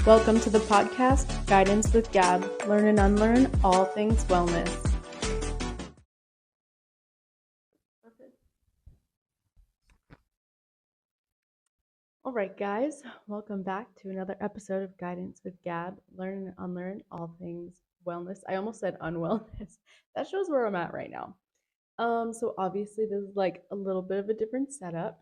Welcome to the podcast, Guidance with Gab. Learn and unlearn all things wellness. All right, guys, welcome back to another episode of Guidance with Gab. Learn and unlearn all things wellness. I almost said unwellness. That shows where I'm at right now. So obviously this is like a little bit of a different setup.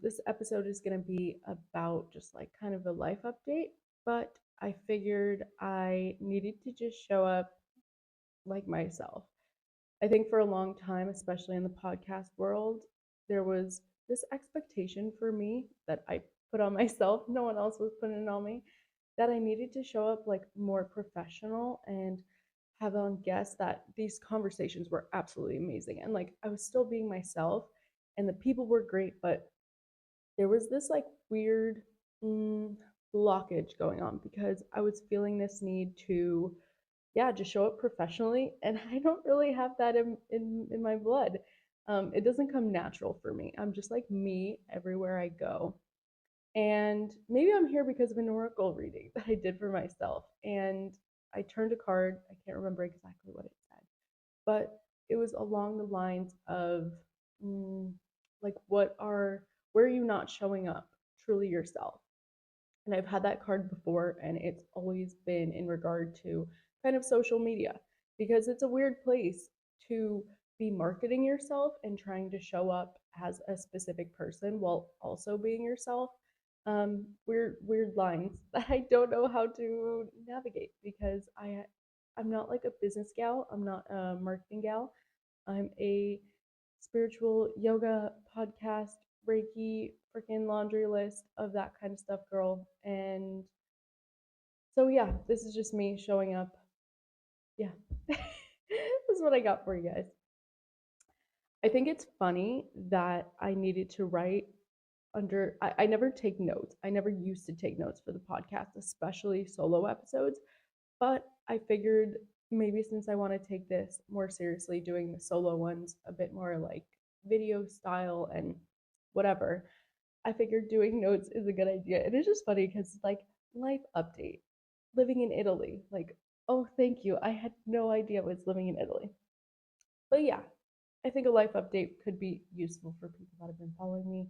This episode is going to be about just like kind of a life update, but I figured I needed to just show up like myself. I think for a long time, especially in the podcast world, there was this expectation for me that I put on myself, no one else was putting it on me, that I needed to show up like more professional and have on guests that these conversations were absolutely amazing. And like I was still being myself and the people were great, but there was this like weird blockage going on because I was feeling this need to, yeah, just show up professionally. And I don't really have that in my blood. It doesn't come natural for me. I'm just like me everywhere I go. And maybe I'm here because of an oracle reading that I did for myself. And I turned a card. I can't remember exactly what it said, but it was along the lines of mm, like, where are you not showing up truly yourself? And I've had that card before, and it's always been in regard to kind of social media because it's a weird place to be marketing yourself and trying to show up as a specific person while also being yourself. Weird lines that I don't know how to navigate because I'm not like a business gal. I'm not a marketing gal. I'm a spiritual yoga podcast, Reiki, freaking laundry list of that kind of stuff, girl. And so, yeah, this is just me showing up. Yeah, this is what I got for you guys. I think it's funny that I needed to write I never take notes. I never used to take notes for the podcast, especially solo episodes. But I figured maybe since I want to take this more seriously, doing the solo ones a bit more like video style and whatever, I figured doing notes is a good idea. And it's just funny because it's like life update, living in Italy. Like, oh, thank you. I had no idea I was living in Italy. But yeah, I think a life update could be useful for people that have been following me.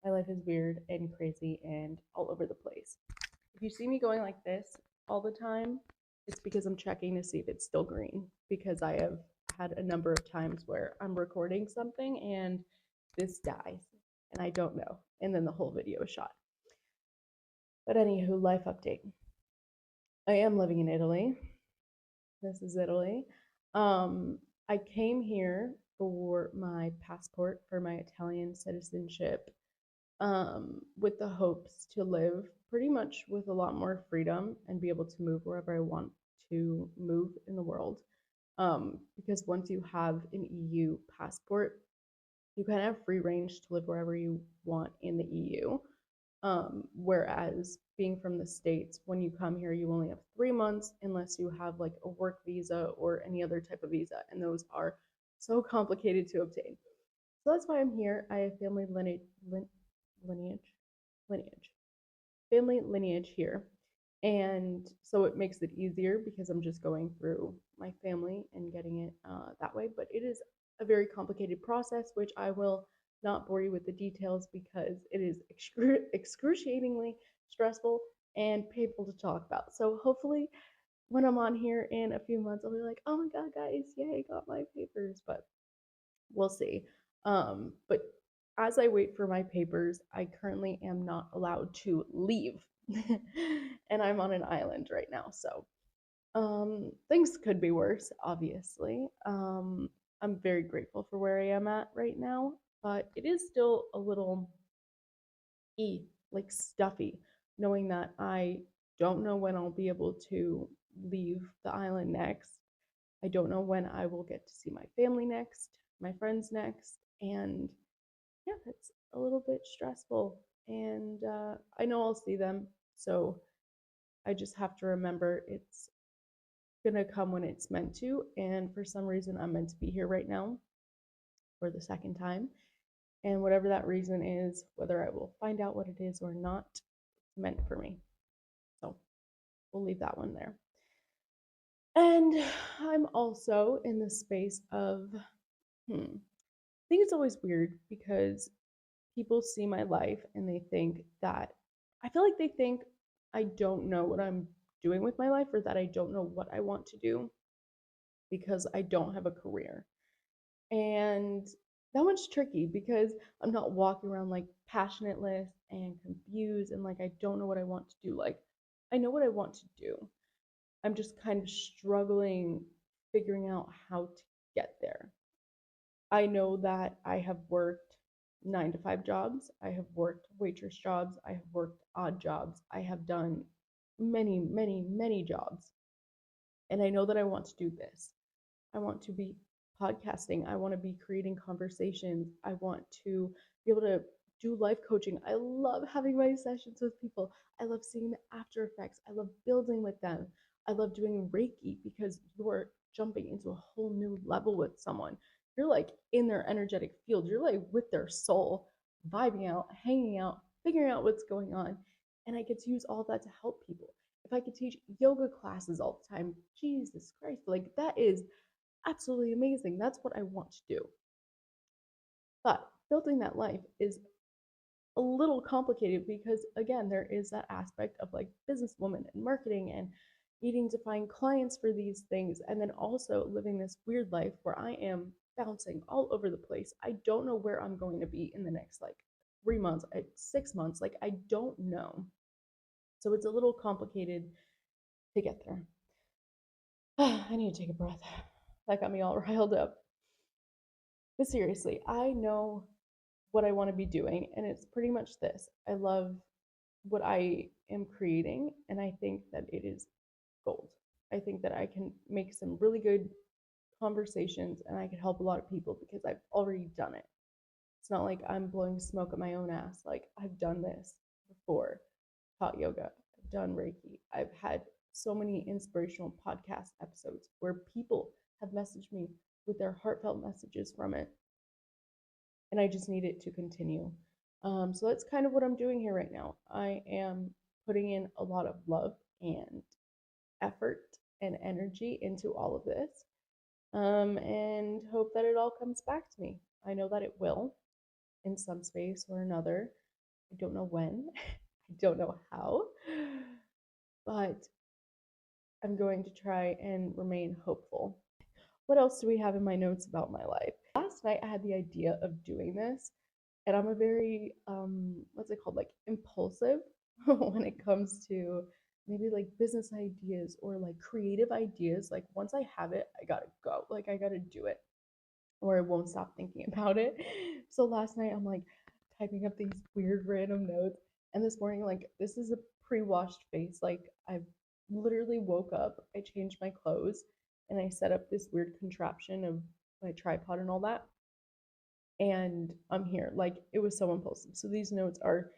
My life is weird and crazy and all over the place. If you see me going like this all the time, it's because I'm checking to see if it's still green because I have had a number of times where I'm recording something and this dies and I don't know. And then the whole video is shot. But anywho, life update. I am living in Italy. This is Italy. I came here for my passport for my Italian citizenship with the hopes to live pretty much with a lot more freedom and be able to move wherever I want to move in the world. Because once you have an EU passport, you kind of have free range to live wherever you want in the EU. Whereas being from the States, when you come here, you only have 3 months unless you have like a work visa or any other type of visa, and those are so complicated to obtain. So that's why I'm here. I have family lineage, lineage, family lineage here. And so it makes it easier because I'm just going through my family and getting it that way. But it is a very complicated process, which I will not bore you with the details because it is excruciatingly stressful and painful to talk about. So hopefully, when I'm on here in a few months, I'll be like, oh my God, guys, yay, got my papers. But we'll see. But as I wait for my papers, I currently am not allowed to leave. And I'm on an island right now. So things could be worse, obviously. I'm very grateful for where I am at right now, but it is still a little like stuffy, knowing that I don't know when I'll be able to leave the island next. I don't know when I will get to see my family next, my friends next, and yeah, it's a little bit stressful. And I know I'll see them, so I just have to remember it's gonna come when it's meant to. And for some reason, I'm meant to be here right now for the second time. And whatever that reason is, whether I will find out what it is or not, it's meant for me. we'll leave that one there. And I'm also in the space of, I think it's always weird because people see my life and they think that, I feel like they think I don't know what I'm doing with my life or that I don't know what I want to do because I don't have a career. And that one's tricky because I'm not walking around like passionateless and confused and like I don't know what I want to do. Like, I know what I want to do. I'm just kind of struggling figuring out how to get there. I know that I have worked 9 to 5 jobs. I have worked waitress jobs. I have worked odd jobs. I have done many, many, many jobs. And I know that I want to do this. I want to be podcasting. I want to be creating conversations. I want to be able to do life coaching. I love having my sessions with people. I love seeing the after effects. I love building with them. I love doing Reiki because you're jumping into a whole new level with someone. You're like in their energetic field. You're like with their soul, vibing out, hanging out, figuring out what's going on. And I get to use all of that to help people. If I could teach yoga classes all the time, Jesus Christ, like that is absolutely amazing. That's what I want to do. But building that life is a little complicated because, again, there is that aspect of like businesswoman and marketing and needing to find clients for these things. And then also living this weird life where I am bouncing all over the place. I don't know where I'm going to be in the next like 3 months, 6 months. Like, I don't know. So it's a little complicated to get there. I need to take a breath. That got me all riled up. But seriously, I know what I want to be doing, and it's pretty much this. I love what I am creating, and I think that it is gold. I think that I can make some really good conversations and I can help a lot of people because I've already done it. It's not like I'm blowing smoke at my own ass. Like, I've done this before. Taught yoga, I've done Reiki. I've had so many inspirational podcast episodes where people have messaged me with their heartfelt messages from it, and I just need it to continue. So that's kind of what I'm doing here right now. I am putting in a lot of love and effort and energy into all of this, and hope that it all comes back to me. I know that it will in some space or another. I don't know when, I don't know how, but I'm going to try and remain hopeful. What else do we have in my notes about my life? Last night I had the idea of doing this, and I'm a very what's it called, like impulsive when it comes to maybe like business ideas or like creative ideas. Like, once I have it, I gotta go. Like, I gotta do it or I won't stop thinking about it. So last night I'm like typing up these weird random notes, and this morning, like, this is a pre-washed face. Like, I literally woke up, I changed my clothes, and I set up this weird contraption of my tripod and all that, and I'm here. Like, it was so impulsive. So these notes are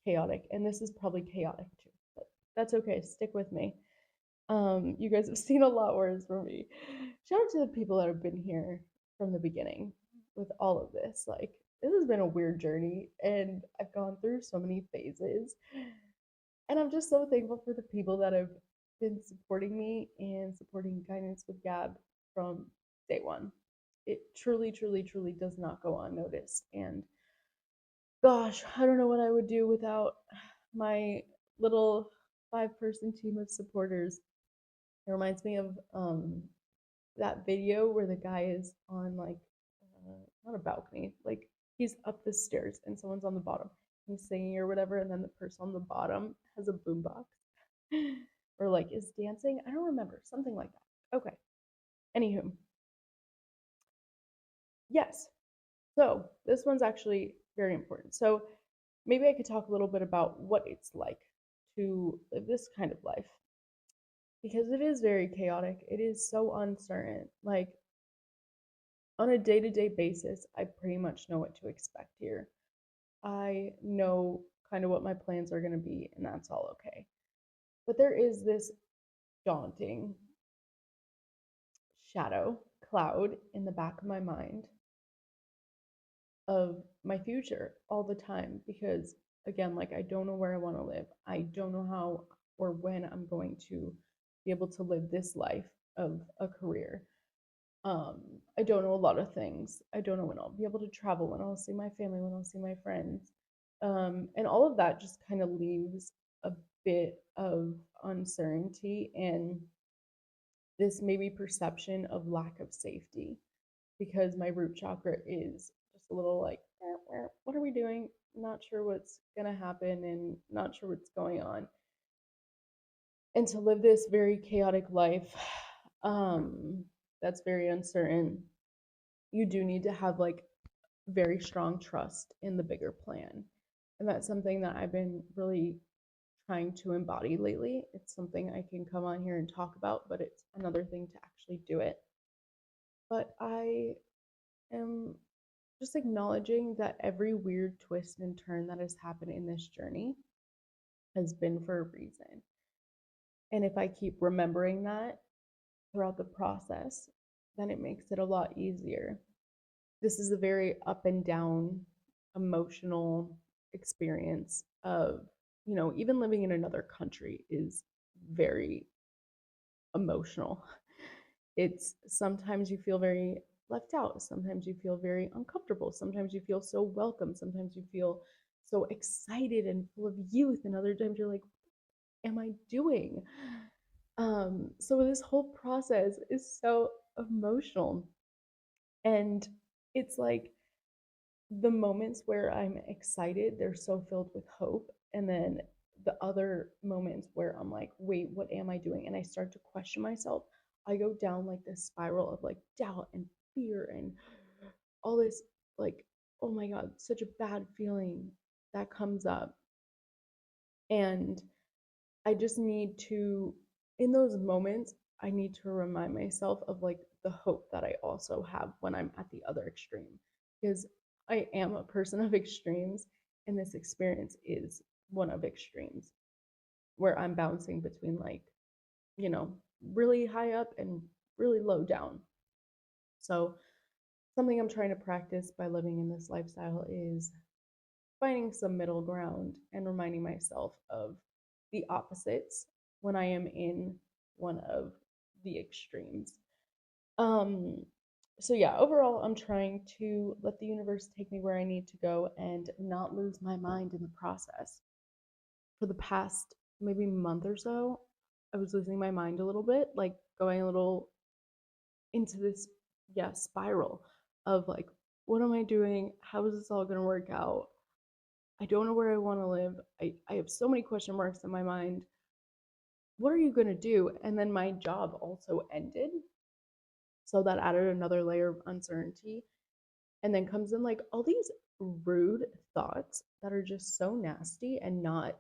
chaotic, and this is probably chaotic too, but that's okay. Stick with me. You guys have seen a lot worse from me. Shout out to the people that have been here from the beginning with all of this. Like, this has been a weird journey, and I've gone through so many phases. And I'm just so thankful for the people that have been supporting me and supporting Guidance with Gab from day one. It truly, truly, truly does not go unnoticed. And gosh, I don't know what I would do without my little 5-person team of supporters. It reminds me of that video where the guy is on like not a balcony, like he's up the stairs and someone's on the bottom. He's singing or whatever, and then the person on the bottom has a boombox or like is dancing. I don't remember, something like that. Okay. Anywho, yes. So this one's actually very important. So maybe I could talk a little bit about what it's like to live this kind of life because it is very chaotic. It is so uncertain. Like, on a day to day basis, I pretty much know what to expect here. I know kind of what my plans are going to be, and that's all okay. But there is this daunting shadow cloud in the back of my mind of my future all the time because, again, like, I don't know where I want to live. I don't know how or when I'm going to be able to live this life of a career. Um, I don't know a lot of things. I don't know when I'll be able to travel, when I'll see my family, when I'll see my friends. And all of that just kind of leaves a bit of uncertainty and this maybe perception of lack of safety because my root chakra is just a little like, what are we doing? Not sure what's going to happen and not sure what's going on. And to live this very chaotic life that's very uncertain, you do need to have like very strong trust in the bigger plan. And that's something that I've been really trying to embody lately. It's something I can come on here and talk about, but it's another thing to actually do it. But I am just acknowledging that every weird twist and turn that has happened in this journey has been for a reason. And if I keep remembering that throughout the process, then it makes it a lot easier. This is a very up and down emotional experience of, even living in another country is very emotional. It's sometimes you feel very left out, sometimes you feel very uncomfortable, sometimes you feel so welcome, sometimes you feel so excited and full of youth, and other times you're like, am I doing? So this whole process is so emotional. And it's like the moments where I'm excited, they're so filled with hope. And then the other moments where I'm like, wait, what am I doing? And I start to question myself. I go down like this spiral of like doubt and fear and all this, like, oh my God, such a bad feeling that comes up. And I just need to, in those moments, I need to remind myself of like the hope that I also have when I'm at the other extreme. Because I am a person of extremes, and this experience is one of extremes where I'm bouncing between like, you know, really high up and really low down. So, something I'm trying to practice by living in this lifestyle is finding some middle ground and reminding myself of the opposites when I am in one of the extremes. Um, so yeah, overall, I'm trying to let the universe take me where I need to go and not lose my mind in the process. For the past maybe month or so, I was losing my mind a little bit, like going a little into this, yeah, spiral of like, what am I doing? How is this all going to work out? I don't know where I want to live. I have so many question marks in my mind. What are you going to do? And then my job also ended. So that added another layer of uncertainty. And then comes in like all these rude thoughts that are just so nasty and not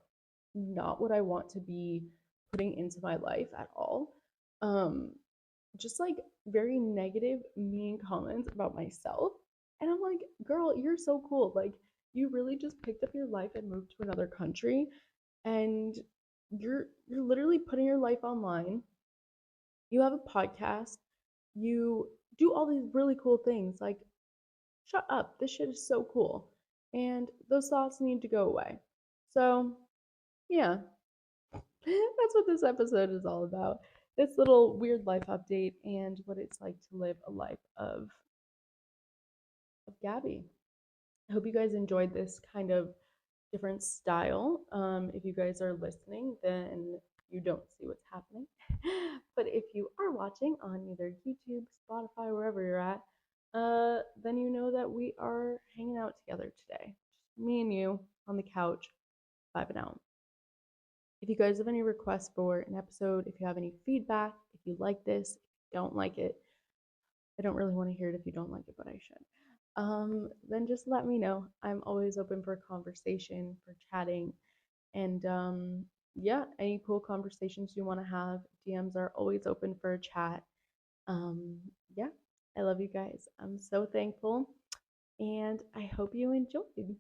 what I want to be putting into my life at all. Um, just like very negative, mean comments about myself. And I'm like, girl, you're so cool. Like, you really just picked up your life and moved to another country, and you're literally putting your life online. You have a podcast. You do all these really cool things. Like, shut up. This shit is so cool. And those thoughts need to go away. So, yeah, that's what this episode is all about. This little weird life update and what it's like to live a life of Gabby. I hope you guys enjoyed this kind of different style. If you guys are listening, then you don't see what's happening. But if you are watching on either YouTube, Spotify, wherever you're at, then you know that we are hanging out together today. Just me and you on the couch, vibing out. If you guys have any requests for an episode, if you have any feedback, if you like this, if you don't like it, I don't really want to hear it if you don't like it, but I should. Then just let me know. I'm always open for conversation, for chatting, and yeah, any cool conversations you want to have, DMs are always open for a chat. Um, yeah, I love you guys. I'm so thankful, and I hope you enjoyed.